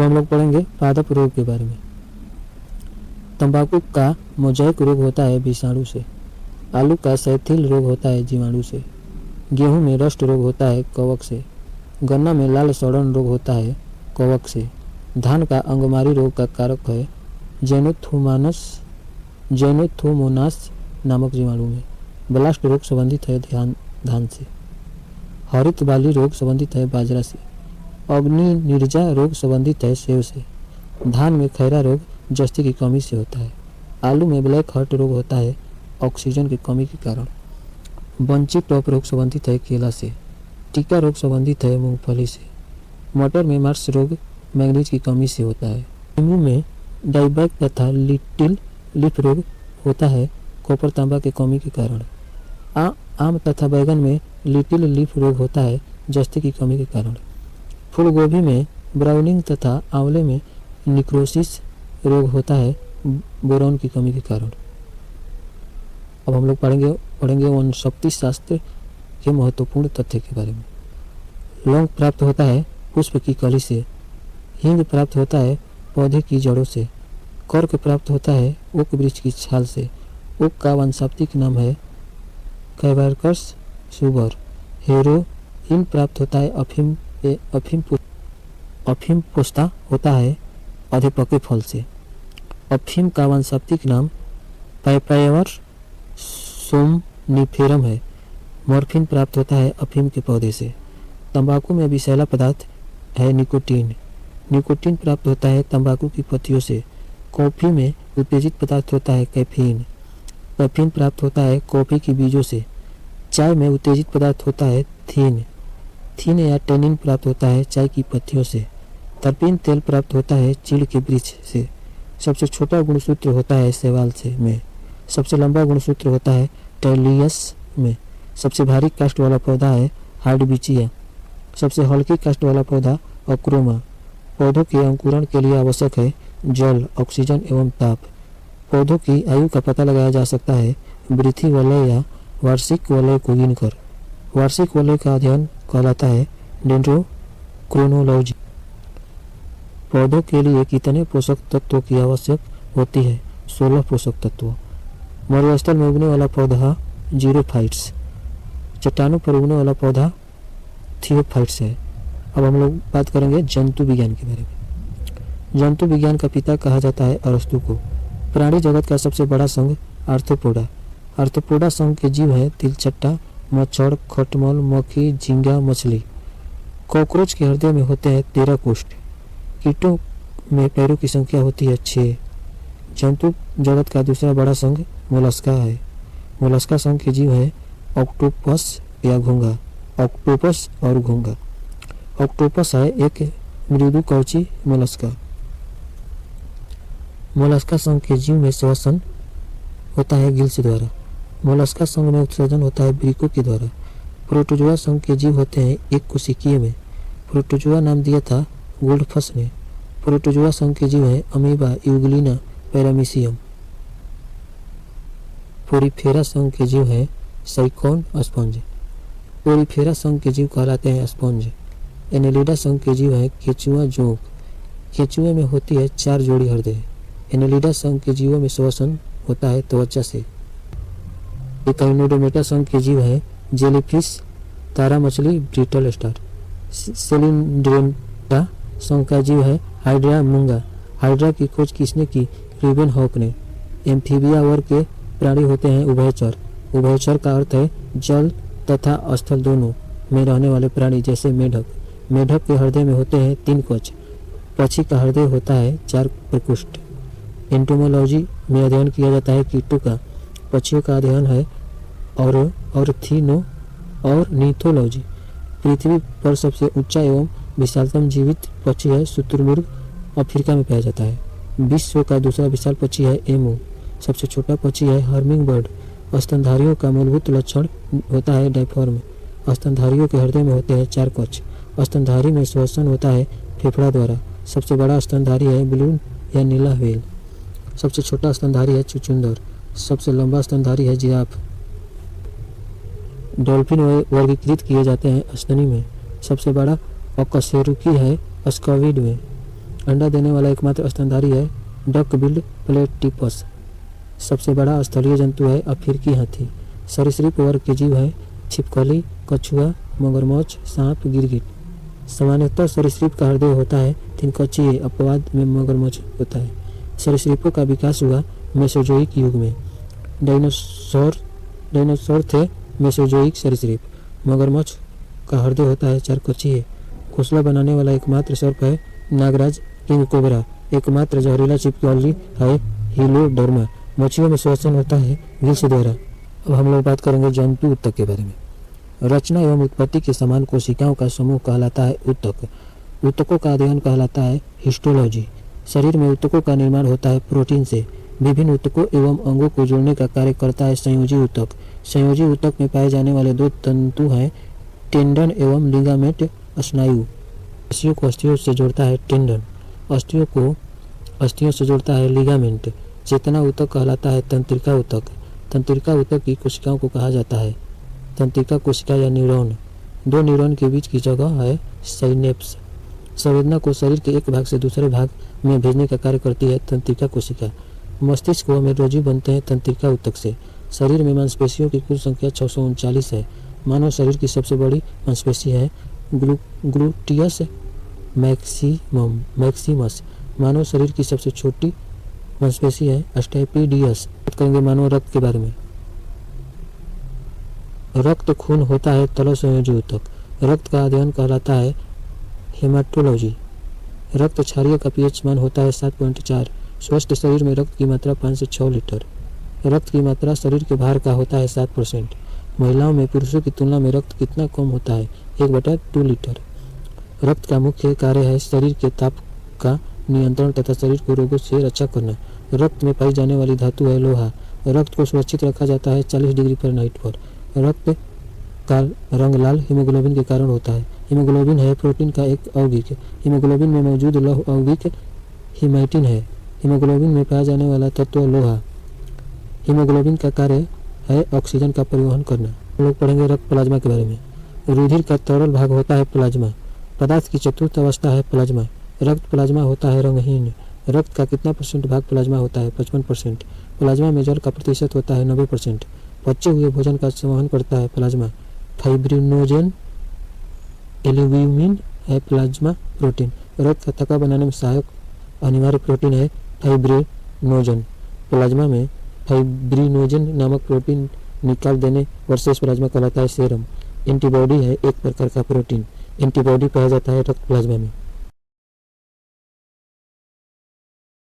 हम लोग पढ़ेंगे पादप रोग के बारे में। तंबाकू का मोज़ेक रोग होता है विषाणु से। आलू का सैथिल रोग होता है जीवाणु से। गेहूं में रस्ट रोग होता है कवक से। गन्ना में लाल सड़न रोग होता है कवक से। धान का अंगमारी रोग का कारक है जेनोथोमोनास नामक जीवाणु में। ब्लास्ट रोग संबंधित है धान से। हरित बाली रोग संबंधित है बाजरा से। अग्नि निर्जा रोग संबंधित है सेव से। धान में खैरा रोग जस्ती की कमी से होता है। आलू में ब्लैक हार्ट रोग होता है ऑक्सीजन की कमी के कारण। बंची टॉप रोग संबंधित है केला से। टीका रोग संबंधित है मूंगफली से। मटर में मार्स रोग मैग्नीज की कमी से होता है। नींबू में डाइबैक तथा लिटिल लीफ रोग होता है कॉपर तांबा की कमी के कारण। आम तथा बैगन में लिटिल लीफ रोग होता है जस्ती की कमी के कारण। फूल गोभी में ब्राउनिंग तथा आंवले में निक्रोसिस रोग होता है बोरॉन की कमी के कारण। अब हम लोग पढ़ेंगे वनस्पति शास्त्र के महत्वपूर्ण तथ्य के बारे में। लौंग प्राप्त होता है पुष्प की कली से। हींग प्राप्त होता है पौधे की जड़ों से। कर्क प्राप्त होता है ओक वृक्ष की छाल से। ओक का वानस्पतिक नाम है कैवर्कस सुबर। हेरोइन प्राप्त होता है अफीम पोस्ता होता है आधे पके फल से। अफीम का वानस्पतिक नाम पाइपायर सोमनिफेरम है। मॉर्फिन प्राप्त होता है अफीम के पौधे से। तंबाकू में विषैला पदार्थ है निकोटीन। निकोटीन प्राप्त होता है तंबाकू की पत्तियों से। कॉफ़ी में उत्तेजित पदार्थ होता है कैफीन। कैफीन प्राप्त होता है कॉफ़ी की बीजों से। चाय में उत्तेजित पदार्थ होता है थीन या टेनिन प्राप्त होता है चाय की पत्तियों से। तरपीन तेल प्राप्त होता है चीड़ के वृक्ष से। सबसे छोटा गुणसूत्र होता है शैवाल से में। सबसे लंबा गुणसूत्र होता है टेलियस में। सबसे भारी काष्ठ वाला पौधा है हार्डबिचिया। सबसे हल्की काष्ठ वाला पौधा अक्रोमा। पौधों के अंकुरण के लिए आवश्यक है जल, ऑक्सीजन एवं ताप। पौधों की आयु का पता लगाया जा सकता है वृद्धि वलय या वार्षिक वलय को गिनकर। वार्षिक वलय का अध्ययन कहलाता है डेंड्रोक्रोनोलॉजी। पौधों के लिए कितने पोषक तत्वों की आवश्यक होती है? 16 पोषक तत्व। मरुस्थल में उगने वाला पौधा जीरोफाइट्स। चट्टानों पर उगने वाला पौधा थियोफाइट्स है। अब हम लोग बात करेंगे जंतु विज्ञान के बारे में। जंतु विज्ञान का पिता कहा जाता है अरस्तु को। प्राणी जगत का सबसे बड़ा संघ आर्थ्रोपोडा। आर्थ्रोपोडा संघ के जीव है तिलचट्टा, मच्छर, खटमल, मक्खी, झींगा, मछली। कॉकरोच के हृदय में होते हैं 13 कोष्ठ। कीटों में पैरों की संख्या होती है 6। जंतु जगत का दूसरा बड़ा संघ मोलस्का है। मोलस्का संघ के जीव है ऑक्टोपस या घोंघा। ऑक्टोपस और घोंघा। ऑक्टोपस है एक मृदु कवची मोलस्का। मोलस्का संघ के जीव में श्वसन होता है गिल्स द्वारा। मोलस्का संघ में उत्सर्जन होता है वृक्कों के द्वारा। प्रोटोजोआ संघ के जीव होते हैं एक कोशिकीय में। प्रोटोजोआ नाम दिया था गोल्डफस ने। प्रोटोजोआ संघ के जीव है अमीबा, यूग्लिना, पैरामीशियम। पोरीफेरा संघ के जीव है साइकोन, स्पंज। पोरीफेरा संघ के जीव कहलाते हैं स्पंज। एनेलिडा संघ के जीव है केचुआ, जोंक। केचुए में होती है 4 जोड़ी हृदय। एनेलिडा संघ के जीवों में श्वसन होता है त्वचा से। एकाइनोडोमेटा संघ के जीव है जेलीफिश, तारा मछली, ब्रिटल स्टार। सेलिंड्रेटा संघ का जीव है हाइड्रा मूंगा। हाइड्रा की खोज किसने की? रूबेन हॉक ने। एम्फीबिया वर्ग के प्राणी होते हैं उभयचर। उभयचर का अर्थ है जल तथा स्थल दोनों में रहने वाले प्राणी, जैसे मेढक। मेढक के हृदय में होते हैं 3 कवच। पक्षी का हृदय होता है 4 प्रकोष्ठ। एंटोमोलॉजी में अध्ययन किया जाता है कीटों का। पक्षियों का अध्ययन है ऑर्थिनो और नीथोलॉजी। पृथ्वी पर सबसे ऊंचा एवं विशालतम जीवित पक्षी है शुतुरमुर्ग, अफ्रीका में पाया जाता है। विश्व का दूसरा विशाल पक्षी है एमू। सबसे छोटा पक्षी है हर्मिंग बर्ड। स्तनधारियों का मूलभूत लक्षण होता है डायफॉर्म। स्तनधारियों के हृदय में होते हैं 4 कवच। स्तनधारी में श्वसन होता है फेफड़ा द्वारा। सबसे बड़ा स्तनधारी है बलून या नीला व्हेल। सबसे छोटा स्तनधारी है चुचुंदर। सबसे लंबा स्तनधारी है जिराफ। डॉल्फिन वर्गीकृत किए जाते हैं स्तनी में। सबसे बड़ा अकशेरुकी है स्क्विड में। अंडा देने वाला एकमात्र स्तनधारी है डक बिल्ड प्लेटिपस। सबसे बड़ा स्थलीय जंतु है अफ्रीकी हाथी। सरीसृप वर्ग के जीव है छिपकली, कछुआ, मगरमच्छ, सांप, गिरगिट। सामान्यतः सरीसृप का हृदय होता है, तिनकच्ची अपवाद में मगरमच्छ होता है। सरीसृपों का विकास हुआ मेसोजोइक युग में। डायनासोर थे मेसोजोइक सरीसृप। मगरमच्छ का हृदय होता है, चारकच्ची। घोंसला बनाने वाला एकमात्र सर्प है नागराज किंग कोबरा। एकमात्र जहरीला चिपकली है हिलोडर्मा। मछलियों में श्वसन होता है गिल्स द्वारा। अब हम लोग बात करेंगे जंतु ऊतक के बारे में। रचना एवं उत्पत्ति के समान कोशिकाओं का समूह कहलाता है ऊतक। ऊतकों का अध्ययन कहलाता है हिस्टोलॉजी। शरीर में ऊतकों का निर्माण होता है प्रोटीन से। विभिन्न ऊतकों एवं अंगों को जोड़ने का कार्य करता है संयोजी ऊतक। संयोजी ऊतक में पाए जाने वाले दो तंतु हैं टेंडन एवं लिगामेंट। स्नायु अस्थियों को अस्थियों से जोड़ता है टेंडन, अस्थियों को अस्थियों से जोड़ता है लिगामेंट। चेतना ऊतक कहलाता है तंत्रिका ऊतक। तंत्रिका ऊतक की कोशिकाओं को कहा जाता है तंत्रिका कोशिका या न्यूरॉन। दो न्यूरॉन के बीच की जगह है साइनेप्स। संवेदना को शरीर के एक भाग से दूसरे भाग में भेजने का कार्य करती है तंत्रिका कोशिका। मस्तिष्क व मेरुरज्जु बनते हैं तंत्रिका ऊतक से। शरीर में मांसपेशियों की कुल संख्या 639 है। मानव शरीर की सबसे बड़ी मांसपेशी है ग्लूटियस मैक्सिमस। मानव शरीर की सबसे छोटी मांसपेशी है स्टेपिडियस। बात करेंगे मानव रक्त के बारे में। रक्त खून होता है तल संयोजी ऊतक। रक्त का अध्ययन कहलाता है हेमाटोलॉजी। रक्त क्षारीय का पीएच मान होता है 7.4। स्वस्थ शरीर में रक्त की मात्रा 5 से 6 लीटर। रक्त की मात्रा शरीर के भार का होता है 7%। महिलाओं में पुरुषों की तुलना में रक्त कितना कम होता है 1/2 लीटर। रक्त का मुख्य कार्य है शरीर के ताप का नियंत्रण तथा शरीर को रोगों से रक्षा करना। रक्त में पाई जाने वाली धातु है लोहा। रक्त को सुरक्षित रखा जाता है 40 डिग्री फ़ारेनहाइट पर। रक्त का रंग लाल हीमोग्लोबिन के कारण होता है। हीमोग्लोबिन है प्रोटीन का एक यौगिक। हीमोग्लोबिन में मौजूद लौह यौगिक हीमैटिन है। हीमोग्लोबिन में पाया जाने वाला तत्व लोहा। हीमोग्लोबिन का कार्य है ऑक्सीजन का परिवहन करना। हम लोग पढ़ेंगे रक्त प्लाज्मा के बारे में। रुधिर का तरल भाग होता है प्लाज्मा। पदार्थ की चतुर्थ अवस्था है प्लाज्मा। रक्त प्लाज्मा होता है रंगहीन। रक्त का कितना % भाग प्लाज्मा होता है 55%। प्लाज्मा में जल का प्रतिशत होता है 90%। पचे हुए भोजन का संवहन करता है प्लाज्मा। फाइब्रिनोजेन एल्ब्यूमिन है प्लाज्मा प्रोटीन। रक्त का थक्का बनाने में सहायक अनिवार्य प्रोटीन है फाइब्रिनोजन। प्लाज्मा में फाइब्रिनोजन नामक प्रोटीन निकाल देने वर्सेस प्लाज्मा कहलाता है सेरम। एंटीबॉडी है एक प्रकार का प्रोटीन। एंटीबॉडी पाया जाता है रक्त प्लाज्मा में।